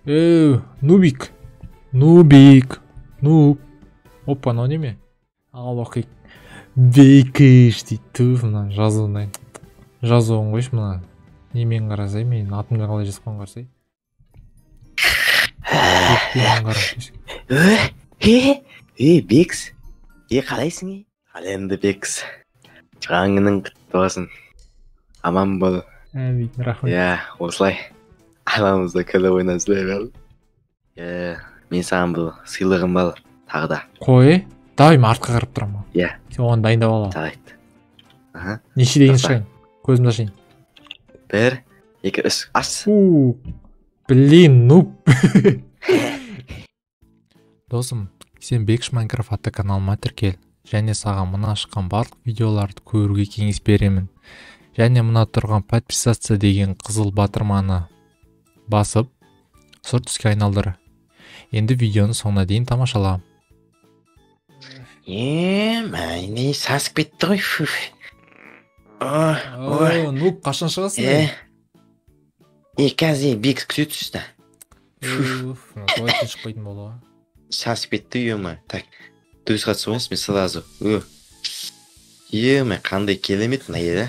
Нубик. Нубик. Нуб. Опа, мынау неме? Ал оқиық. Бекіш дейді. Түф, мына жазуын жазуын қойшы мына. Немен қарасай, мен атымды қалай жазған қарасай. Бекс. Қалайсың? Қаленді Бекс. Жаңының құтты болсын. Аман бол. Әмин, рахмет. Осылай. Арамызда күліп ойнап жүре бер. Мен саған бұл сыйлығым бар тағы да. Қой, давай мен артқа қарап тұрамын. Сен оған дайындап алам. Жарайды. Неше деген шығайын? Көзімді ашайын. 1, 2, 3, аш. Блин, нуб. Досым, сен Бекіш Майнкрафт атты каналыма тіркел. Және саған мына шыққан барлық видеоларды көруге кеңес беремін. Және мына тұрған подписаться деген қызыл батырманы басып, сұр түске айналдыр. Енді видеоны соңына дейін тамашала. Мәйне сасып кетті ғой. Нуб, қашан шығасың? Қазір Бекс күте түсті. Туалеттен шықпайтын болуға. Сасып кетті, ема. Так, дұрыс қатысуыңыз, мен сразу. Ема, қандай келемет мына еді.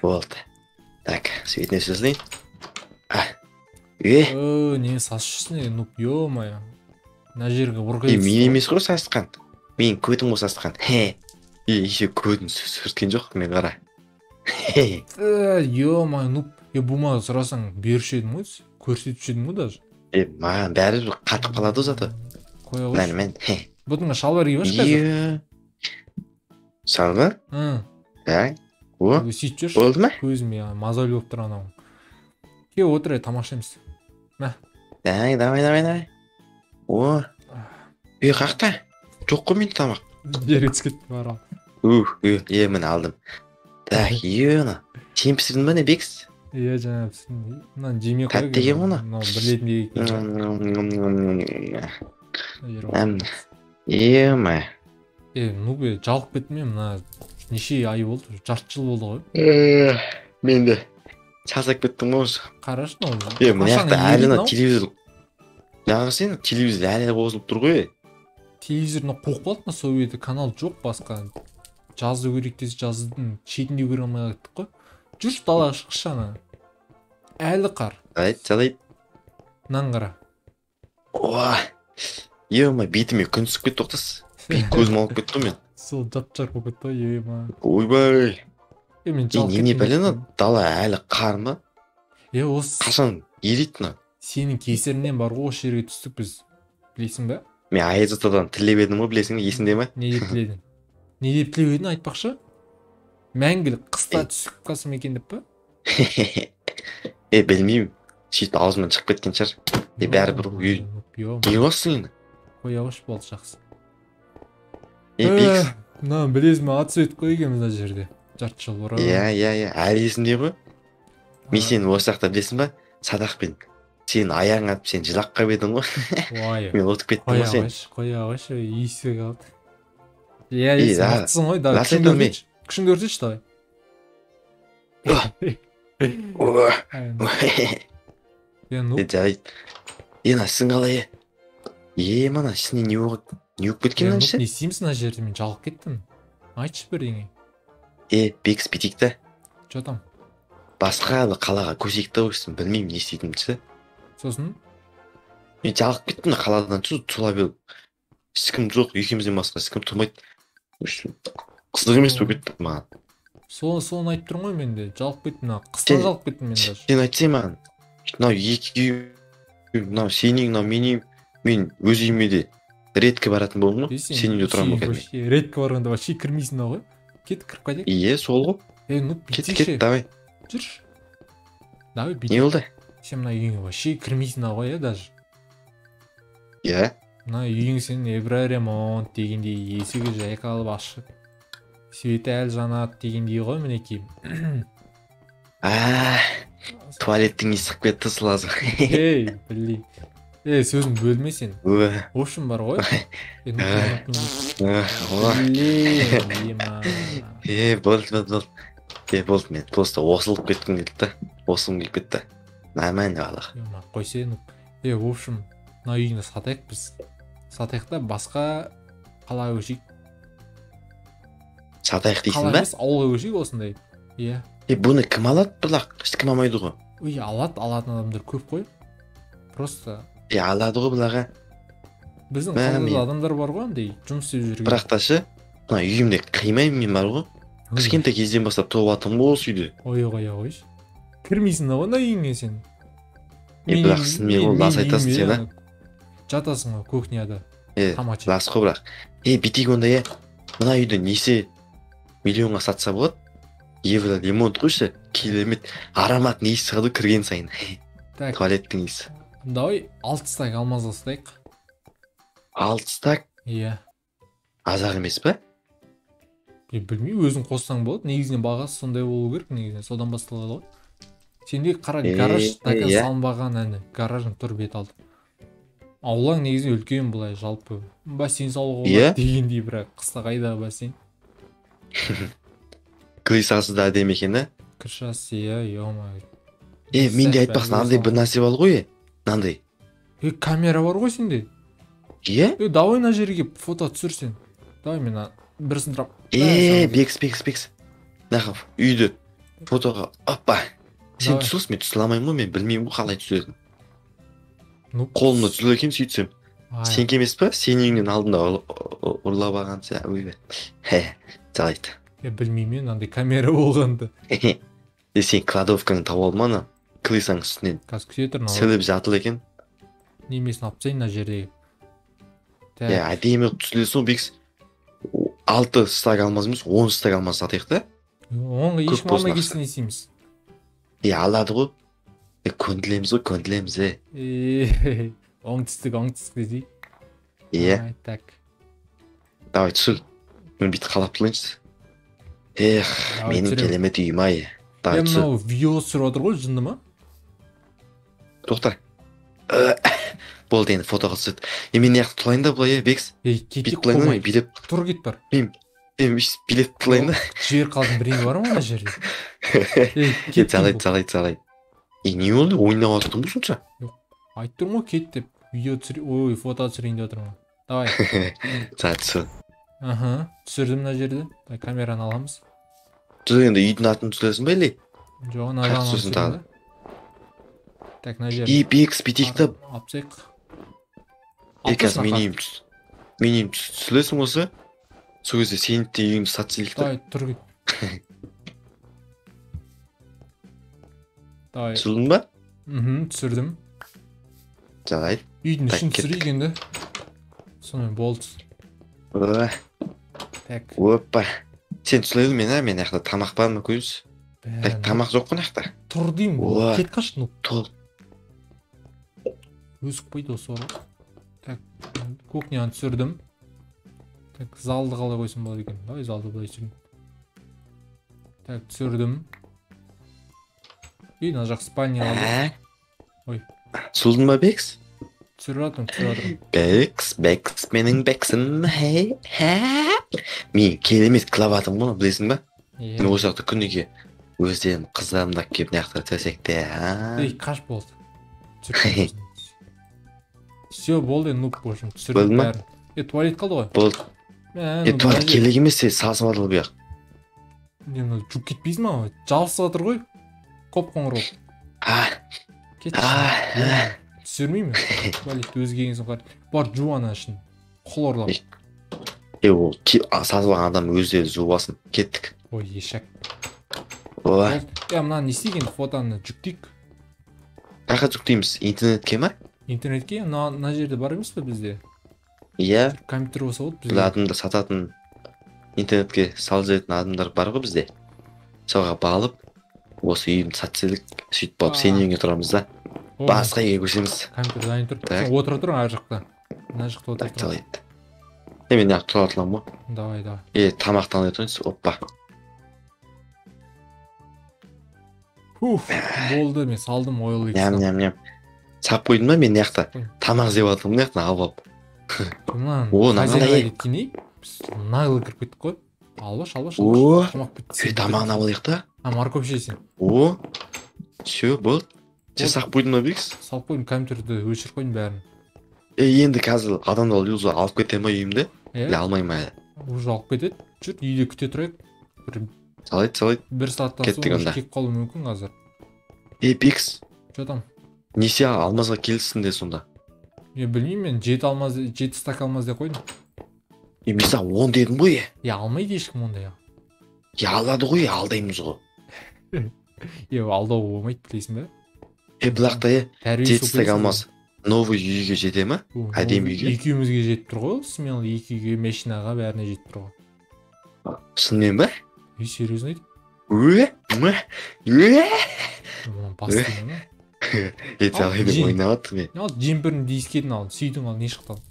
Болды. Так, светіне сөзлейін. Не сасышсың, нуб, ё-мая. Мына жерге ұрғай түсті. Мен емес ғой сасытқан. Мен көтім ғой сасытқан. Еще көтім сүрткен жоқ, мен қара. Ё-мая, нуб. Бұма сұрасаң берші едім ғой, көрсетші едім ғой даже. Маған бәрі қатып қалады заты. Қоя қойшы. Мен. Бұтыңа шалбар киіп қазір. Шалбар? Сөйтіп жүрші. Болды ма? Көзіме мазал болып тұр анау. Ке отырай, тамашаймыз. Мә. Давай. Қақта? Жоқ қой мен тамақ. Берец кетті бар ал. Мен алдым. Так, сен пісірдің ба не Бекс? Жаңа пісірдің. Мынаны жеме қой. Тәтті екен оны? Білетіндегі. Нубе, жалып кеттім мен, мына неше ай болды? Жарты жыл болды ғой. Мен де шаршап кеттім ғой. Қарашы мынау. Мына жақта әлі телевизор. Жаңағы сен телевизор әлі қосылып тұр ғой. Телевизорына қоқып қалды ма сол еді, канал жоқ басқа. Жазу керек десе жазудың шетінде көре алмай қаттық қой. Жүрші далаға шықшы ана. Әлі қар. Жалайды. Мынаны қара. Ема, бетіме күн түсіп кетті тоқтас. Көзім алып кетті мен. Сол жап-жарқ болып кетті ғой, ема. Ойбай. Мен жалып кеттім. Не бәлені, дала әлі қар ма? Осы. Қашан еритіні? Сенің кесірінен бар ғой осы жерге түстік біз. Білесің бе? Мен Айзатадан тілеп едім ғой, білесің бе, есіңде ме? Не деп тіледің? Не деп тілеп едің айтпақшы? Мәңгілік қыста түсіп қалсам екен деп па? Білмеймін. Сөйтіп аузымнан шығып кеткен шығар. Бәрі бір үй. Не болсын енді? Қоя қойшы болды жақсы. Бекс. Мына білесің бе, ат сөйтіп қойгенбіз мына жерде. Жарты жыл бұрын. Әлі есімде ғой. Мен сені осы жақта білесің ба? Садақпен. Сен аяғың атып, сен жылаққа бедің ғой. Мен отып кеттім ғой сен. Қоя қойшы, иісі қалды. Мақтысың ғой, да күшін көрсетші давай. Жарайды. Асың қалай? Мана ішіне не өп кеткен әнші? Не істейміз мына жерде, мен жалып кеттім. Айтшы бірдеңе. Бекс бітейік та. Жотам. Басқа қалаға көсекті өшсін, білмеймін не істейтінімді. Сосын? Мен жалып кеттім қаладан тұла бел. Ешкім жоқ, екеумізден басқа ешкім тұрмайды. Қызық емес болып кетті маған. Соны айтып тұрмын ғой мен де. Жалып кеттім, қыстан жалып кеттім мен даже. Сен айтсай маған. Мынау екі үй, мынау сенің, мынау менің, мен өз үйіме де редкі баратын болдым ғой. Сен үйде тұрам болып кетмей. Редкі барғанда вообще кірмейсің ғой. Кет, кіріп қайтайық. Сол ғой. Кет, давай. Жүрші. Давай, бейт. Не болды? Сен мына үйіңе вообще кірмейсің ғой, даже. Мына үйің сен ремонт дегендей есігі жайқалып ашық. Светі әлі жанады дегендей ғой мінекей. Туалеттің есік кетті сылазы. Білей. Сөзін бөлме сен. Ошын бар ғой. Болды. Болды мен просто осылып кеткім келді да. Осылым келіп кетті. нормально балық. Қой сен. В общем, мына үйіңді сатайық біз. Сатайық та басқа қалаға көшейік. Сатайық дейсің Қала ба? емес, ауылға көшейік осындай. Иә. Бұны кім алады бірақ? Ешкім алмайды ғой. Ой, алатын адамдар көп қой. Просто алады ғой бұларға. біздің қалада адамдар бар ғой, андай жұмыс істеп жүрген. Бірақ та ше, мына үйімде қимаймын мен бар ғой. Кішкентай кезден бастап туып жатырмын ғой осы үйде. Ой, қойшы. Кірмейсің да онда үйіңе сен. Бірақ сен мен лас айтасың сен, а? Жатасың ғой кухняда. Тамақ жеп. Лас қой бірақ. Бүйтейік онда я. Мына үйді несе миллионға сатса болады? Евро ремонт қойшы, керемет. Аромат не иіс шығады кірген сайын. Туалеттің иісі. Давай 6 стак алмаз алсайық. 6 стак? Иә. Азақ емес па? Білмеймін, өзің қоссаң болады. Негізінен бағасы сондай болу керек, негізінен содан басталады ғой. Сенде қара гараж така салынбаған әні. Гаражың тұр бет алды. Аулаң негізінен үлкен былай жалпы. Бассейн салуға болады дегендей, бірақ қыста қайдағы бассейн. Крышасы да әдемі екен, а? Крышасы, ё-моё. Менде айтпақсың, андай бір нәрсе бар ғой, мынандай. Камера бар ғой сенде. Давай на жерге фото түсірсен. Давай мен бірісін тұрап. Бекс. Нақып, үйді фотоға, оппа. Сен түсірсің, мен түсіре алмаймын ғой, мен білмеймін ғой қалай түсіретін. Қолымда түсірер екенмін сөйтсем. Сен кемес па? Сен үйіңнен алдында ұрлап алған сен. Жалайды. Білмеймін, андай камера болғанды. Сен кладовканы тауып алманы, крысаң үстінен. Қазір күте тұр. Сіліп жатыр екен. Немесін алып тастайын мына жердегі. Әдемі түсіресің, Бекс. 6 стак алмаз емес, 10 стак алмаз сатайық та? Оңға ешкім алмай кетсін есейміз. Алады ғой. Көнділеміз ғой, көнділеміз. Оңтүстік дедей. Так. Давай түсір. Мен бүйті қалап тұлайыншы. Менің келемет үйім ай. Давай түсір. Мынау видео түсіріп отыр ғой, жынды ма? Тоқта. Болды енді фотоға түсірді. Мен неяқты тұлайын да бұлай, Бекс. Кетек қомай. Тұр кет бар. Мен билет тұлайын да. Жер қалдың біреуі бар ма ана жерде? Жалайды. Не болды? Ойнап отырдың бұл сонша? Айтып тұрмын ғой, кет деп. Видео түсірейін, фото түсірейін деп отырмын. Давай. Түсір. Түсірдім мына жерде. Камераны аламыз. Түсір енді үйдің атын түсіресің ба или? Жоқ, ана жағынан түсірдім. Так, мына жерде. Бекс бітейік та. Апсайық. Қазір мен үйім түсіресің осы. Сол кезде сені де үйіңді сатсылық та. Давай, тұр кет. Давай. Түсірдің ба? Түсірдім. Жарайды. Үйдің ішін түсірейік енді. Сонымен болды. Так. Опа. Сен түсіредің мен яқта тамақ бар ма көрші? Тамақ жоқ қой яқта. Тұр деймін. Кет қашты. Тұр. Өсіп қойды осы оры. Так, кухняны түсірдім. Так, залды қалай қойсам болады екен. Давай залды былай түсірейін. Так, түсірдім. Мына жақ спальня алды. Ой. Түсірдің ба, Бекс? Түсіріп жатырмын. Бекс, менің Бексім. Мен керемет клаватым ғой, білесің ба? Мен осы жақта күніге өздерім қыздарымда келіп неяқтар төсек те. Қаш болды. Все, болды, нуп бошым. Түсірдім бәрін. Туалет қалды ғой? Болды. Туалет келек емес, сасып алды бұл яқ. Жүк кетпейсің ма? Жалсы жатыр ғой? Қоп қоңыр болып. Кетші. Түсірмеймін. Туалетті өзгегенсің қар. Бар жуана үшін. Хлорлап. Ол сазылған адам өздері жуасын. Кеттік. Ой, ешек. Мына не істеген фотоны жүктейік. Қақа жүктейміз? Интернетке ма? Интернетке? Мына жерде бар емес пе бізде? Иә. Компьютер болса болды бізде. Адамдар сататын интернетке сал жеретін адамдар бар ғой бізде. Соға бағылып, осы үйімді сатсылық сөйтіп болып сен үйіңе тұрамыз да. Басқа еге көшеміз. Компьютер дайын тұр. Отыра тұрың ар жақта. Мына жақта отыра тұрың. Мен яқ тұра тұлам ғой. Давай. Тамақтан өтіңіз. Оппа. Болды, мен салдым ойлы. Ням. Сап қойдым ба мен яқта. Тамақ жеп алдым яқта алып. Нағылай кеткеней. Нағылы кіріп кеттік қой. Албаш. Тамағын алайық та. Морковь жейсің. Все, болды. сақ қойдың ба бекс? Салып қойдым, компьютерді өшіріп қойдым бәрін. Енді қазір адамдар юза алып кете ма үйімді? Или алмай ма әлі? Уже алып кетеді. Жүр, үйде күте тұрайық. Салайды. Бір сағаттан соң уже келіп қалуы мүмкін қазір. Бекс. Что там? Несие алмазға келсін де сонда. Білмеймін мен, 7 стак алмаз деп қойдым. Мен саған 10 дедім ғой. Алмайды ешкім ондай. Алады ғой, алдаймыз ғой. Алдауға болмайды, білесің бе? Бұлақта 7 стак алмаз новый үйге жете ма? Әдемі үйге? Екеумізге жетіп тұр ғой, смело екі үйге, машинаға бәріне жетіп тұр ғой. Шынымен ба? Серьезно айтып? Бастың ма? Салайдың ойнаватты мен. Джемпердің дискетін ал, сүйдің ал, не шықты ал?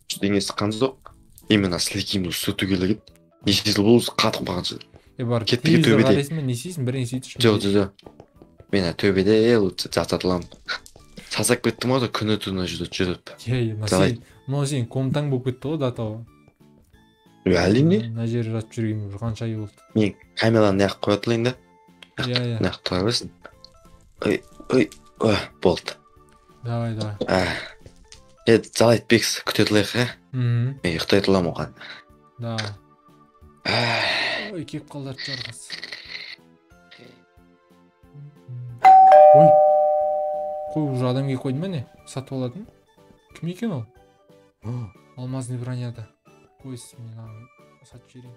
Ештеңе сыққан жоқ. Именно сілекейімді сүрту келген. Неше жыл болды қатып қалған жыл. Бар, телевизор қарайсың ба, не істейсің, бірдеңе сөйтіп. Жоқ. Мен төбеде жататыламын. Сасақ кеттім ғой да күні түні жүріп. Мынау сен комтаң болып кетті ғой датаға. Әрине. Мына жер жатып жүрген қанша ай болды. Мен камераны неғып қоя тұлайын да. Неғып тұра берсін. Болды. Давай. Залайт бекс күте тұлайық, Мен ұйықтай тұлам оған. Давай. Ой, кеп қалдар жарғас. Қой, уже адам келіп қойды ма не? Сатып алатын? Кім екен ол? Алмазный броняда. Ой, мен сатып жіберейін.